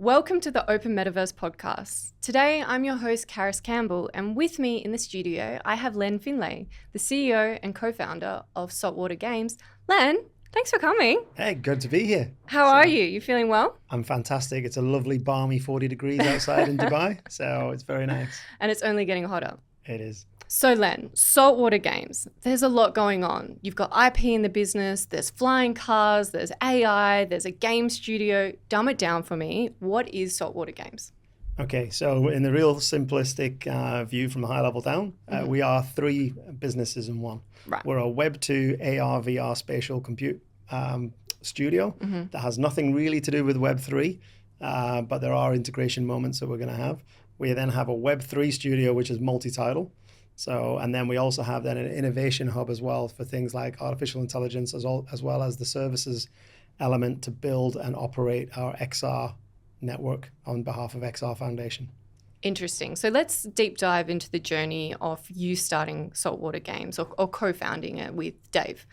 Welcome to the Open Metaverse podcast. Today, I'm your host, Charis Campbell, and with me in the studio, I have Len Findlay, the CEO and co-founder of SaltWater Games. Len, thanks for coming. Hey, good to be here. How are you? You feeling well? I'm fantastic. It's a lovely, balmy 40 degrees outside in Dubai, so it's very nice. And it's only getting hotter. It is. So Len, SaltWater Games, there's a lot going on. You've got IP in the business, there's flying cars, there's AI, there's a game studio. Dumb it down for me. What is SaltWater Games? Okay, so in the real simplistic view from the high level down, we are three businesses in one. Right. We're a Web 2 AR, VR spatial compute studio that has nothing really to do with Web 3, but there are integration moments that we're going to have. We then have a Web 3 studio, which is multi-title. So, and then we also have then an innovation hub as well for things like artificial intelligence, as well as the services element to build and operate our XR network on behalf of XR Foundation. Interesting. So let's deep dive into the journey of you starting SaltWater Games or co-founding it with Dave.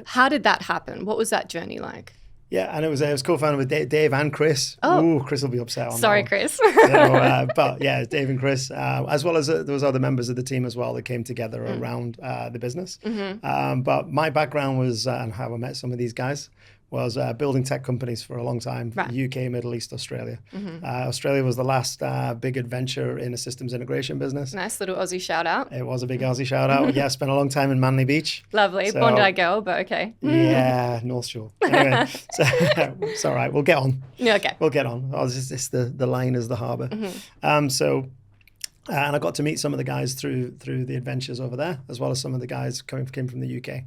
How did that happen? What was that journey like? Yeah, and it was co-founded with Dave and Chris. Oh. Ooh, Chris will be upset on Sorry, that one. Chris. So, but yeah, Dave and Chris, as well as there was other members of the team as well that came together around the business. But my background was, and how I met some of these guys, was building tech companies for a long time, Right. UK, Middle East, Australia. Australia was the last big adventure in a systems integration business. Nice little Aussie shout out. It was a big Aussie shout out. Yeah, spent a long time in Manly Beach. Lovely. So- Bondi girl, but okay. Yeah, North Shore. Anyway, so it's all right. We'll get on. Yeah, okay. We'll get on. It's the line is the harbour. And I got to meet some of the guys through the adventures over there, as well as some of the guys came from the UK.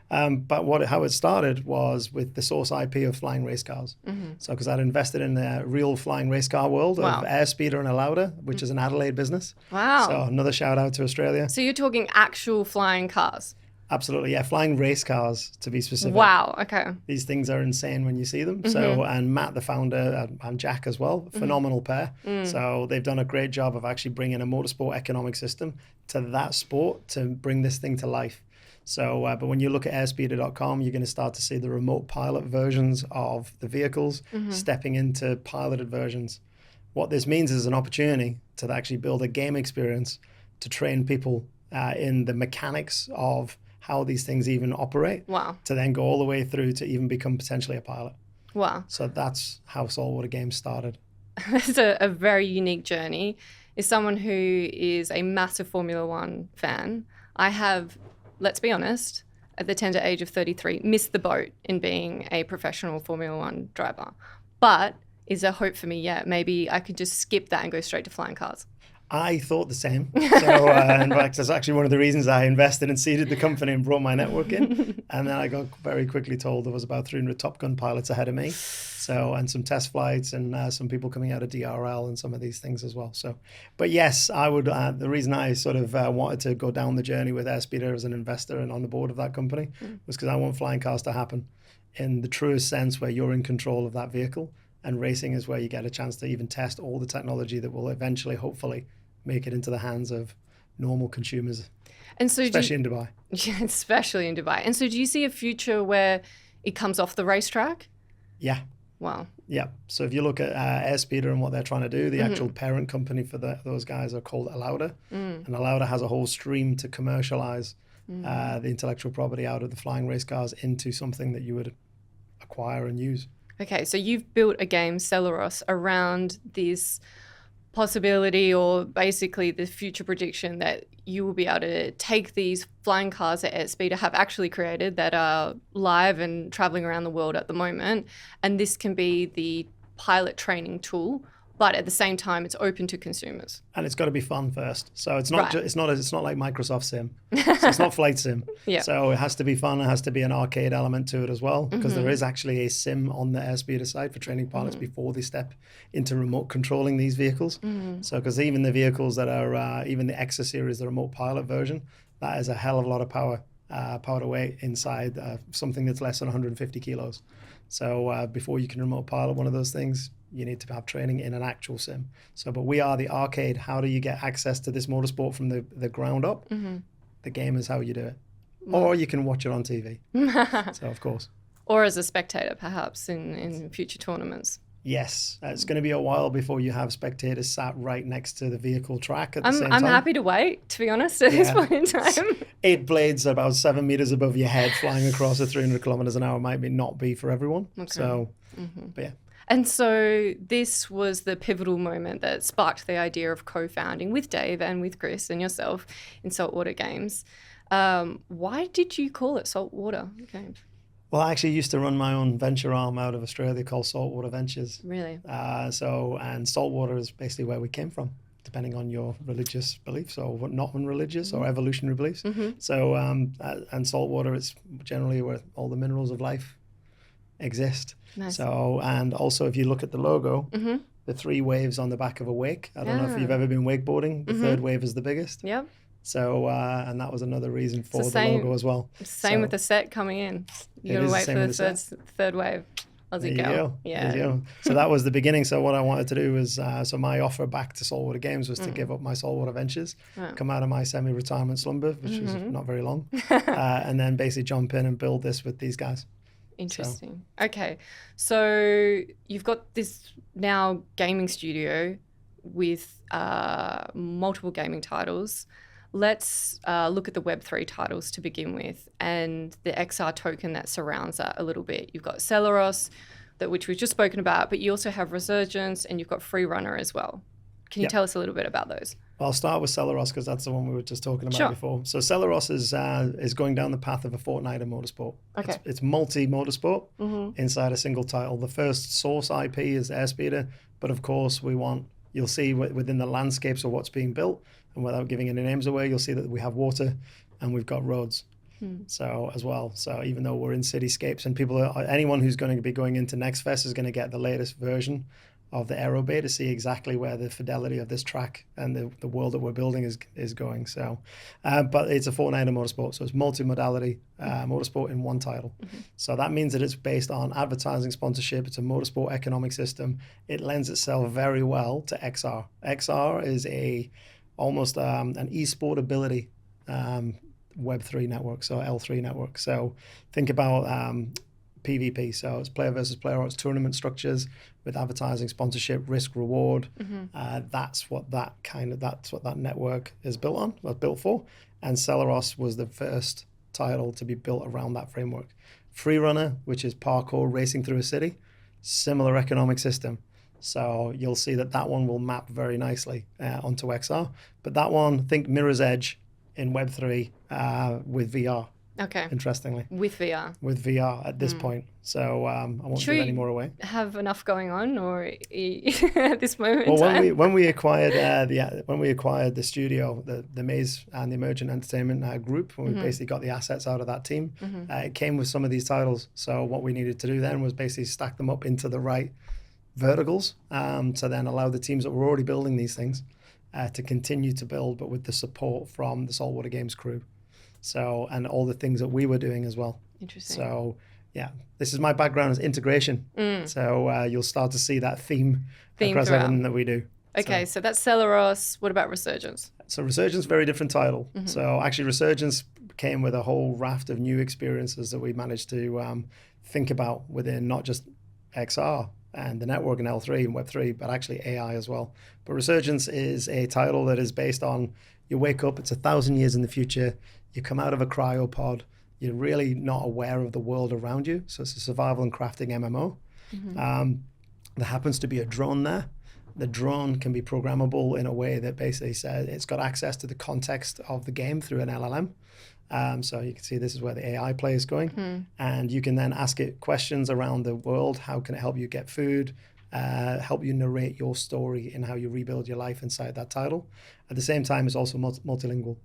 But how it started was with the source IP of flying race cars. So because I'd invested in the real flying race car world Wow. of Airspeeder and Alauda, which is an Adelaide business. Wow. So another shout out to Australia. So you're talking actual flying cars. Absolutely, yeah, flying race cars to be specific. Wow. Okay. These things are insane when you see them. So, and Matt, the founder, and Jack as well, phenomenal pair. So they've done a great job of actually bringing a motorsport economic system to that sport to bring this thing to life. So, but when you look at airspeeder.com, you're going to start to see the remote pilot versions of the vehicles stepping into piloted versions. What this means is an opportunity to actually build a game experience to train people in the mechanics of how these things even operate. Wow. To then go all the way through to even become potentially a pilot. Wow. So that's how SaltWater Games started. It's a very unique journey. As someone who is a massive Formula One fan, I have, let's be honest, at the tender age of 33, missed the boat in being a professional Formula One driver. But is there hope for me yet? Maybe I could just skip that and go straight to flying cars. I thought the same. So in fact, that's actually one of the reasons I invested and seeded the company and brought my network in. And then I got very quickly told there was about 300 Top Gun pilots ahead of me. So, and some test flights and some people coming out of DRL and some of these things as well. So, but yes, I would, the reason I sort of wanted to go down the journey with Airspeeder as an investor and on the board of that company was because I want flying cars to happen in the truest sense where you're in control of that vehicle. And racing is where you get a chance to even test all the technology that will eventually, hopefully, make it into the hands of normal consumers, And so especially in Dubai. Yeah, especially in Dubai. And so do you see a future where it comes off the racetrack? Yeah. Wow. Yeah. So if you look at Airspeeder and what they're trying to do, the actual parent company for those guys are called Alauda. And Alauda has a whole stream to commercialize the intellectual property out of the flying race cars into something that you would acquire and use. Okay, so you've built a game, Celeros, around this possibility or basically the future prediction that you will be able to take these flying cars that Airspeeder have actually created that are live and traveling around the world at the moment, and this can be the pilot training tool, but at the same time it's open to consumers. And it's got to be fun first. So it's not Right. it's not like Microsoft Sim. So it's not Flight Sim. Yeah. So it has to be fun. It has to be an arcade element to it as well, because there is actually a sim on the Airspeeder side for training pilots before they step into remote controlling these vehicles. So because even the vehicles that are even the Exa series, the remote pilot version, that is a hell of a lot of power to weight inside something that's less than 150 kilos. So before you can remote pilot one of those things, you need to have training in an actual sim. So, but we are the arcade. How do you get access to this motorsport from the ground up? The game is how you do it. Or you can watch it on TV. So, of course. Or as a spectator, perhaps, in future tournaments. Yes, it's going to be a while before you have spectators sat right next to the vehicle track at the same time. I'm happy to wait, to be honest, at this point in time. 8 blades about 7 meters above your head flying across at 300 kilometers an hour might not be for everyone. Okay. So, but yeah. And so this was the pivotal moment that sparked the idea of co-founding with Dave and with Chris and yourself in SaltWater Games. Why did you call it SaltWater Games? Well, I actually used to run my own venture arm out of Australia called SaltWater Ventures. Really? And saltwater is basically where we came from, depending on your religious beliefs or not religious or evolutionary beliefs. So, and saltwater is generally where all the minerals of life exist. Nice. So, and also if you look at the logo, the 3 waves on the back of a wake. I don't know if you've ever been wakeboarding. The third wave is the biggest. Yep. So, and that was another reason for the logo as well. Same with the set coming in. You got to wait for the third wave. Aussie girl. Yeah. There you go. So that was the beginning. So what I wanted to do was, so my offer back to SaltWater Games was to give up my SaltWater Ventures, come out of my semi-retirement slumber, which was not very long, and then basically jump in and build this with these guys. Interesting. So. Okay. So you've got this now gaming studio with multiple gaming titles. Let's look at the Web3 titles to begin with and the XR token that surrounds that a little bit. You've got Celeros, which we've just spoken about, but you also have Resurgence and you've got Freerunner as well. Can you tell us a little bit about those? I'll start with Celeros because that's the one we were just talking about before. So Celeros is going down the path of a Fortnite of motorsport. Okay. It's multi-motorsport inside a single title. The first source IP is Airspeeder, but of course you'll see within the landscapes of what's being built, and without giving any names away, you'll see that we have water and we've got roads. So as well. So even though we're in cityscapes and anyone who's going to be going into Next Fest is going to get the latest version of the Aero Bay to see exactly where the fidelity of this track and the world that we're building is going. So, but it's a Fortnite of motorsport, so it's multi-modality motorsport in one title. So that means that it's based on advertising sponsorship. It's a motorsport economic system. It lends itself very well to XR. XR is almost an esport ability Web3 network, so L3 network. So think about PvP, so it's player versus player, or it's tournament structures with advertising, sponsorship, risk, reward. That's what that network is built for. And Celeros was the first title to be built around that framework. Freerunner, which is parkour racing through a city, similar economic system. So you'll see that one will map very nicely onto XR. But that one, think Mirror's Edge in Web3 with VR. Okay. Interestingly. With VR. With VR at this point. So I won't give any more away. Have enough going on, or at this moment? Well, when we acquired the studio, the Maze and the Emergent Entertainment group, when we basically got the assets out of that team, it came with some of these titles. So what we needed to do then was basically stack them up into the right verticals, to then allow the teams that were already building these things to continue to build, but with the support from the SaltWater Games crew. So, and all the things that we were doing as well. Interesting. So, yeah, this is my background is integration. So you'll start to see that theme across everything that we do. Okay, so that's Celeros. What about Resurgence? So Resurgence, very different title. So actually Resurgence came with a whole raft of new experiences that we managed to think about within not just XR and the network and L3 and Web3, but actually AI as well. But Resurgence is a title that is based on, you wake up, it's 1,000 years in the future, you come out of a cryopod, you're really not aware of the world around you. So it's a survival and crafting MMO. There happens to be a drone there. The drone can be programmable in a way that basically says it's got access to the context of the game through an LLM. So you can see this is where the AI play is going. And you can then ask it questions around the world. How can it help you get food? Help you narrate your story and how you rebuild your life inside that title. At the same time, it's also multilingual.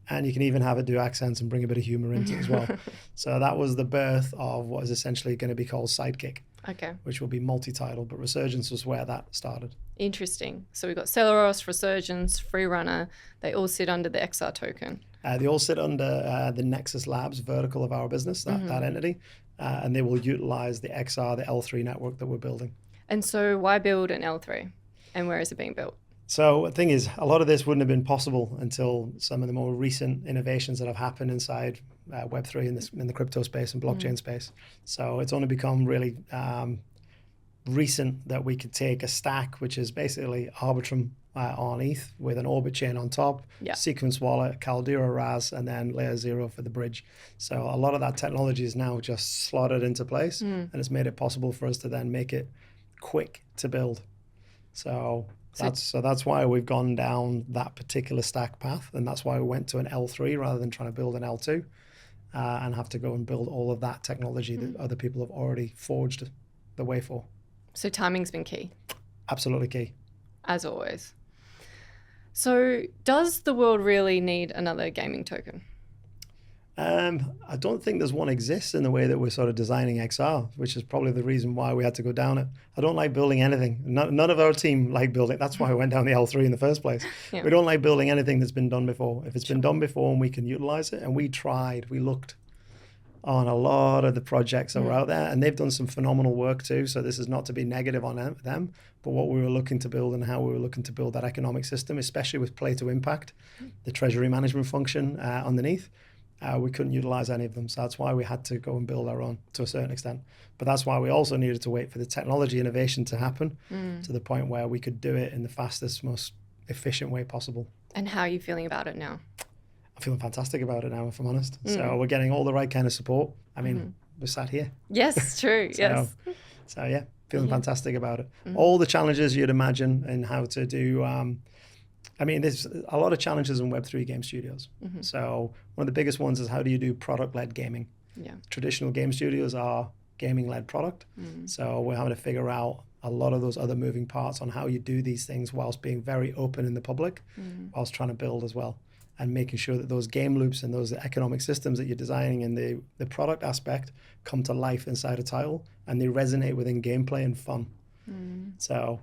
And you can even have it do accents and bring a bit of humor into it as well. So that was the birth of what is essentially going to be called Sidekick. Okay. Which will be multi-title, but Resurgence was where that started. Interesting. So we've got Celeros, Resurgence, Freerunner. They all sit under the XR token. They all sit under the Nexus Labs vertical of our business, that entity, and they will utilize the XR, the L3 network that we're building. And so why build an L3? And where is it being built? So the thing is, a lot of this wouldn't have been possible until some of the more recent innovations that have happened inside Web3 in the crypto space and blockchain space. So it's only become really recent that we could take a stack, which is basically Arbitrum on ETH with an orbit chain on top, sequence wallet, Caldera RAS, and then layer 0 for the bridge. So a lot of that technology is now just slotted into place, and it's made it possible for us to then make it quick to build. So that's why we've gone down that particular stack path, and that's why we went to an L3 rather than trying to build an L2 and have to go and build all of that technology that other people have already forged the way for. So timing's been key. Absolutely key. As always. So does the world really need another gaming token? I don't think there's one exists in the way that we're sort of designing XR, which is probably the reason why we had to go down it. I don't like building anything. None of our team like building. That's why I went down the L3 in the first place. Yeah. We don't like building anything that's been done before. If it's been done before and we can utilize it, and we looked on a lot of the projects that were out there, and they've done some phenomenal work too. So this is not to be negative on them, but what we were looking to build and how we were looking to build that economic system, especially with play to impact, the treasury management function underneath, we couldn't utilize any of them. So that's why we had to go and build our own to a certain extent. But that's why we also needed to wait for the technology innovation to happen to the point where we could do it in the fastest, most efficient way possible. And how are you feeling about it now? I'm feeling fantastic about it now, if I'm honest. So we're getting all the right kind of support. I mean, we're sat here. Yes, true. Yes. So yeah, feeling fantastic about it. All the challenges you'd imagine in how to do. There's a lot of challenges in Web3 game studios. So one of the biggest ones is how do you do product-led gaming? Yeah. Traditional game studios are gaming-led product. So we're having to figure out a lot of those other moving parts on how you do these things whilst being very open in the public, whilst trying to build as well. And making sure that those game loops and those economic systems that you're designing in the product aspect come to life inside a title and they resonate within gameplay and fun. So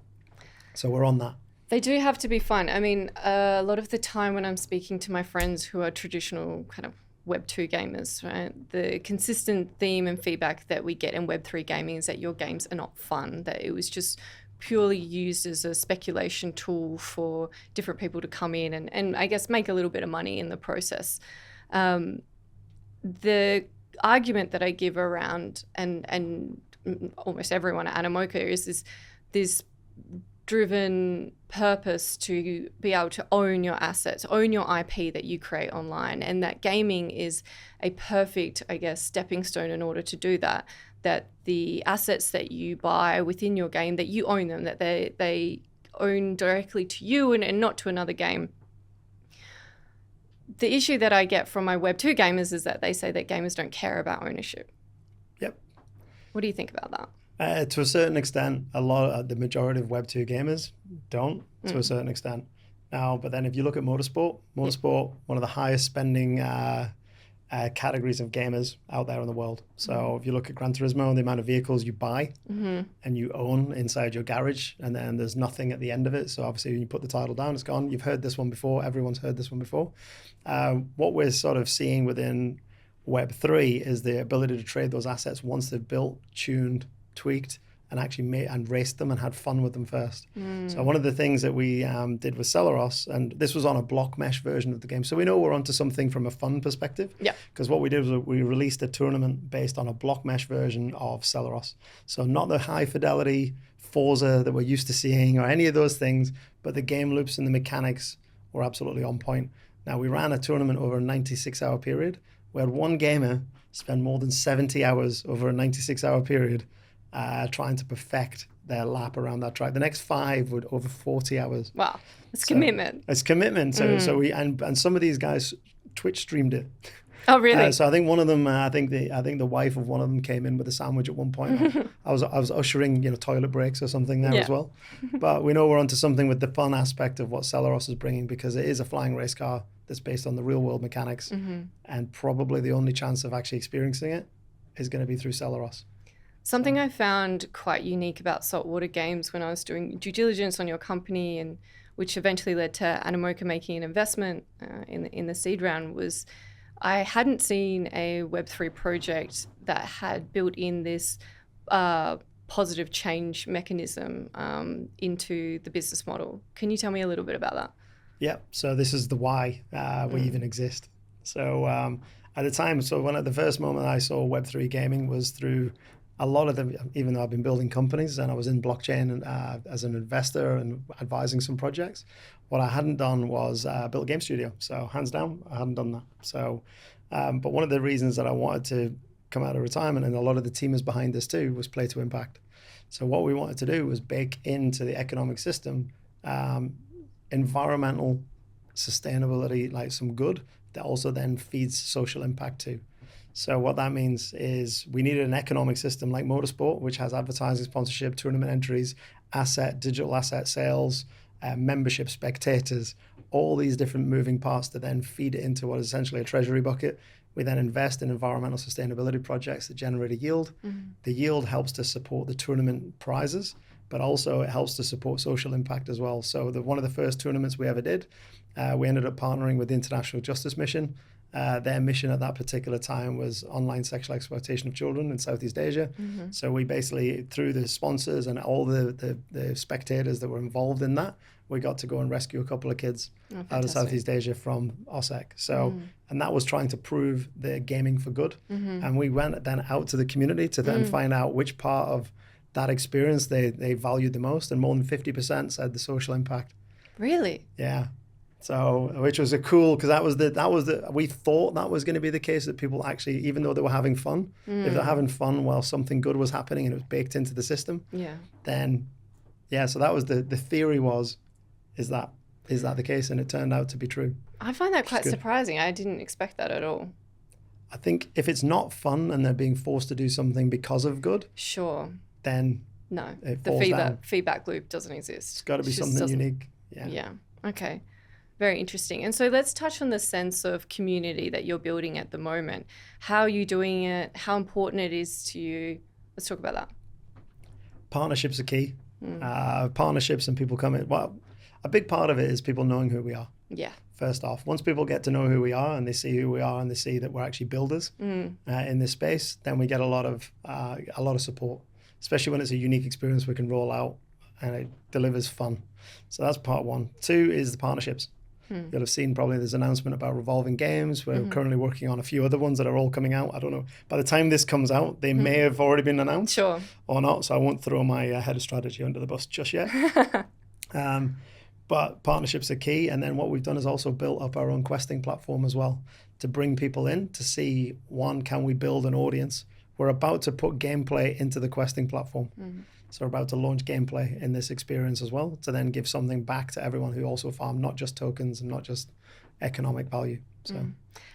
we're on that. They do have to be fun. I mean, a lot of the time when I'm speaking to my friends who are traditional kind of Web2 gamers, right, the consistent theme and feedback that we get in Web3 gaming is that your games are not fun, that it was just purely used as a speculation tool for different people to come in and I guess make a little bit of money in the process. The argument that I give around and almost everyone at Animoca is this driven purpose to be able to own your assets, own your IP that you create online, and that gaming is a perfect, I guess, stepping stone in order to do that. That the assets that you buy within your game, that you own them, that they own directly to you and not to another game. The issue that I get from my Web2 gamers is that they say that gamers don't care about ownership. Yep. What do you think about that? To a certain extent, the majority of Web2 gamers don't, to a certain extent. Now, but then if you look at motorsport, one of the highest spending categories of gamers out there in the world. So if you look at Gran Turismo, the amount of vehicles you buy and you own inside your garage, and then there's nothing at the end of it. So obviously when you put the title down, it's gone. You've heard this one before. Everyone's heard this one before. What we're sort of seeing within Web3 is the ability to trade those assets once they're built, tuned, tweaked, and actually made and raced them and had fun with them first. So one of the things that we did with Celeros, and this was on a block mesh version of the game, so we know we're onto something from a fun perspective. Yeah. Because what we did was we released a tournament based on a block mesh version of Celeros. So not the high fidelity Forza that we're used to seeing or any of those things, but the game loops and the mechanics were absolutely on point. Now we ran a tournament over a 96-hour period. We had one gamer spend more than 70 hours over a 96-hour period trying to perfect their lap around that track. The next 5 would over 40 hours. Wow, it's commitment. It's commitment. So we and some of these guys Twitch streamed it. Oh really? So I think one of them, I think the wife of one of them came in with a sandwich at one point. I was ushering toilet breaks or something there as well. But we know we're onto something with the fun aspect of what Celeros is bringing, because it is a flying race car that's based on the real world mechanics, and probably the only chance of actually experiencing it is going to be through Celeros. Something I found quite unique about SaltWater Games when I was doing due diligence on your company, and which eventually led to Animoca making an investment in the seed round, was I hadn't seen a Web3 project that had built in this positive change mechanism into the business model. Can you tell me a little bit about that? Yeah, so this is the why we even exist. So at the time, the first moment I saw Web3 gaming was through a lot of them, even though I've been building companies and I was in blockchain and, as an investor and advising some projects, what I hadn't done was build a game studio. So hands down, I hadn't done that. So, but one of the reasons that I wanted to come out of retirement, and a lot of the team is behind this too, was play to impact. So what we wanted to do was bake into the economic system environmental sustainability, like some good, that also then feeds social impact too. So what that means is we needed an economic system like motorsport, which has advertising, sponsorship, tournament entries, digital asset sales, membership, spectators, all these different moving parts to then feed it into what is essentially a treasury bucket. We then invest in environmental sustainability projects that generate a yield. Mm-hmm. The yield helps to support the tournament prizes, but also it helps to support social impact as well. So one of the first tournaments we ever did, we ended up partnering with the International Justice Mission. Their mission at that particular time was online sexual exploitation of children in Southeast Asia. Mm-hmm. So we basically, through the sponsors and all the spectators that were involved in that, we got to go and rescue a couple of kids out of Southeast Asia from OSEC. So, and that was trying to prove the gaming for good. Mm-hmm. And we went then out to the community to then find out which part of that experience they valued the most. And more than 50% said the social impact. Really? Yeah. So, which was a cool, because we thought that was going to be the case, that people actually, even though they were having fun, if they're having fun while something good was happening and it was baked into the system, then, so that was the theory was, is that the case? And it turned out to be true. I find that quite surprising. I didn't expect that at all. I think if it's not fun and they're being forced to do something because of good, sure, then no, the feedback loop doesn't exist. It's got to be something unique. Yeah. Okay. Very interesting. And so let's touch on the sense of community that you're building at the moment. How are you doing it? How important it is to you? Let's talk about that. Partnerships are key. Partnerships and people coming. Well, a big part of it is people knowing who we are. Yeah. First off, once people get to know who we are and they see who we are and they see that we're actually builders in this space, then we get a lot of support, especially when it's a unique experience we can roll out and it delivers fun. So that's part one. Two is the partnerships. You'll have seen probably there's an announcement about revolving games. We're currently working on a few other ones that are all coming out. I don't know. By the time this comes out, they may have already been announced or not. So I won't throw my head of strategy under the bus just yet. But partnerships are key. And then what we've done is also built up our own questing platform as well to bring people in to see, one, can we build an audience? We're about to put gameplay into the questing platform. So we're about to launch gameplay in this experience as well to then give something back to everyone who also farm, not just tokens and not just economic value. So,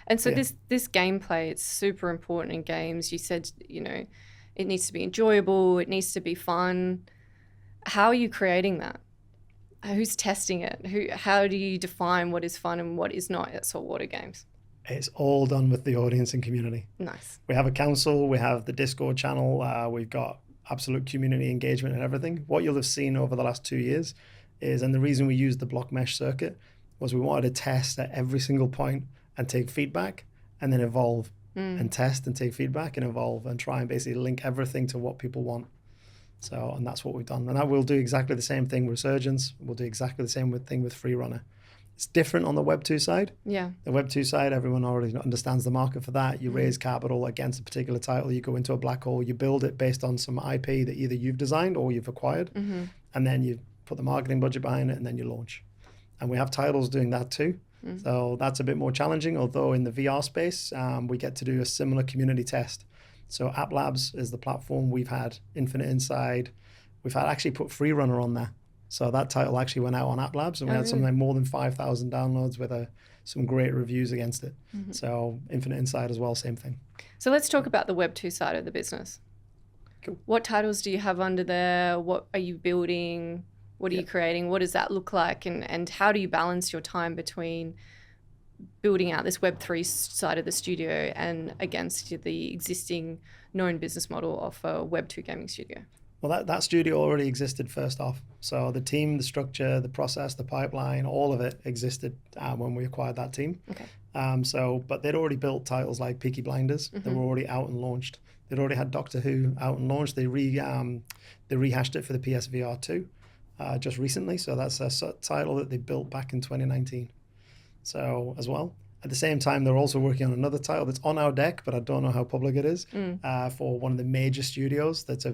And so this gameplay, it's super important in games. You said, it needs to be enjoyable. It needs to be fun. How are you creating that? Who's testing it? How do you define what is fun and what is not at SaltWater Games? It's all done with the audience and community. Nice. We have a council. We have the Discord channel. We've got absolute community engagement and everything. What you'll have seen over the last 2 years is, and the reason we used the block mesh circuit was we wanted to test at every single point and take feedback and then evolve and test and take feedback and evolve and try and basically link everything to what people want. So, and that's what we've done. And I will do exactly the same thing with Resurgence. We'll do exactly the same thing with Freerunner. It's different on the Web 2 side. Yeah. The Web 2 side, everyone already understands the market for that. You raise capital against a particular title. You go into a black hole. You build it based on some IP that either you've designed or you've acquired. And then you put the marketing budget behind it and then you launch. And we have titles doing that too. So that's a bit more challenging. Although in the VR space, we get to do a similar community test. So App Labs is the platform. We've had Infinite Inside. We've had actually put Freerunner on there. So that title actually went out on App Labs and we had something like more than 5,000 downloads with some great reviews against it. So Infinite Inside as well, same thing. So let's talk about the Web 2 side of the business. Cool. What titles do you have under there? What are you building? What are you creating? What does that look like? And how do you balance your time between building out this Web3 side of the studio and against the existing known business model of a Web2 gaming studio? Well, that studio already existed first off. So the team, the structure, the process, the pipeline, all of it existed when we acquired that team. Okay. But they'd already built titles like Peaky Blinders. They were already out and launched. They'd already had Doctor Who out and launched. They rehashed it for the PSVR 2 just recently. So that's a title that they built back in 2019. So as well. At the same time, they're also working on another title that's on our deck, but I don't know how public it is, for one of the major studios that's a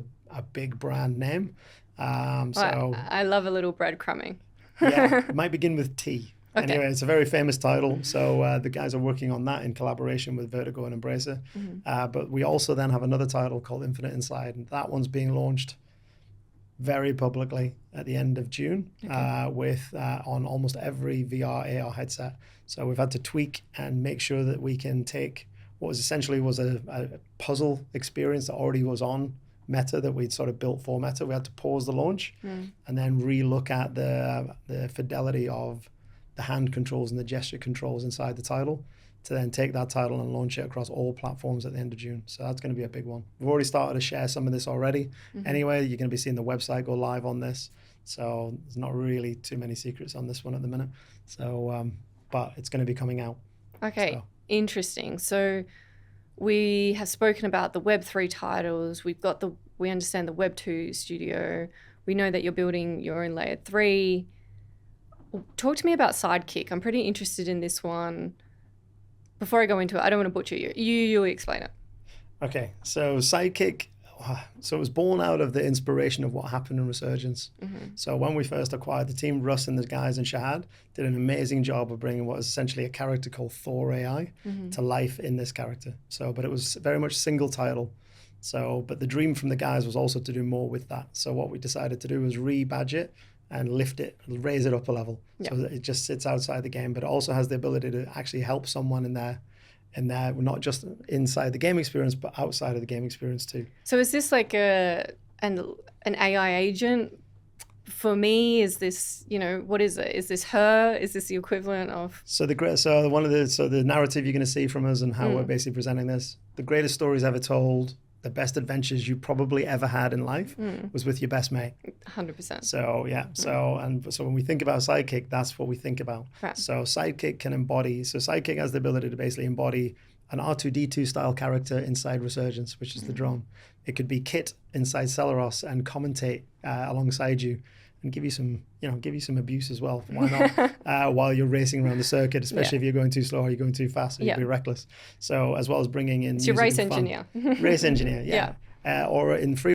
big brand name. So I love a little breadcrumbing. yeah, it might begin with T. Okay. Anyway, it's a very famous title. So the guys are working on that in collaboration with Vertigo and Embracer. But we also then have another title called Infinite Inside, and that one's being launched very publicly at the end of June, with on almost every VR AR headset. So we've had to tweak and make sure that we can take what was essentially a puzzle experience that already was on Meta, that we'd sort of built for Meta. We had to pause the launch and then re-look at the fidelity of the hand controls and the gesture controls inside the title, to then take that title and launch it across all platforms at the end of June. So that's going to be a big one. We've already started to share some of this already. Anyway, you're going to be seeing the website go live on this. So there's not really too many secrets on this one at the minute. So, but it's going to be coming out. Okay, So. Interesting. So we have spoken about the Web3 titles. We understand the Web2 studio. We know that you're building your own layer 3. Talk to me about Sidekick. I'm pretty interested in this one. Before I go into it, I don't want to butcher you. You explain it. Okay, so Sidekick, so it was born out of the inspiration of what happened in Resurgence. So when we first acquired the team, Russ and the guys and Shahad did an amazing job of bringing what is essentially a character called Thor AI to life in this character. So, but it was very much single title. So, but the dream from the guys was also to do more with that. So what we decided to do was rebadge it and lift it, raise it up a level. So that it just sits outside the game, but it also has the ability to actually help someone in there, not just inside the game experience, but outside of the game experience too. So is this like an AI agent? For me, is this, what is it? Is this her? Is this the equivalent of? So the narrative you're going to see from us and how we're basically presenting this, the greatest stories ever told, the best adventures you probably ever had in life was with your best mate. 100%. So yeah, so when we think about Sidekick, that's what we think about. Right. So Sidekick Sidekick has the ability to basically embody an R2-D2 style character inside Resurgence, which is the drone. It could be Kit inside Celeros and commentate alongside you and give you some abuse as well. Why not? While you're racing around the circuit, especially if you're going too slow or you're going too fast, so you'll be reckless. So as well as bringing in it's your race engineer. Race engineer, yeah. Or in free